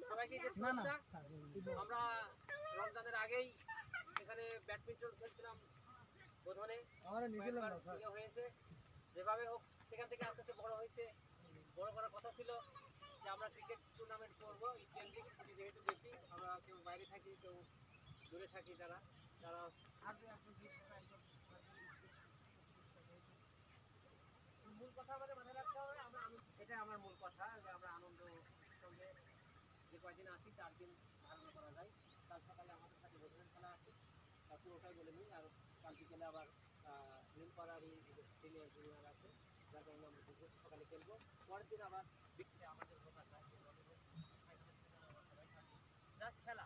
সবাইকে আমরা রমজানের আগেই এখানে ব্যাডমিন্টন খেলছিলাম বোধনে হয়েছে, যেভাবে হোক সেখান থেকে আস্তে আস্তে বড় হয়েছে। বড় করার কথা ছিল যে আমরা ক্রিকেট টুর্নামেন্ট করবো, কেন্দ্রিক ছুটি যেহেতু বেশি, আমরা কেউ বাইরে থাকি কেউ দূরে থাকি, যারা যারা মূল কথা আমাদের মাথায় রাখতে হবে, এটা আমার মূল কথা যে আমরা আনন্দ সঙ্গে যে কয়দিন আসি 4 দিন ধারণ করা যায়। কাল সকালে আমাদের সাথে বোধনের খেলা আছে, তা পুরোটাই বলে নিই। আর কাল বিকেলে আবার নীলপাড়ারই সিনিয়র জুনিয়র আছে, যার কারণে আমরা সকালে খেলবো। পরের দিন আবার বিকেলে আমাদের জাস্ট খেলা।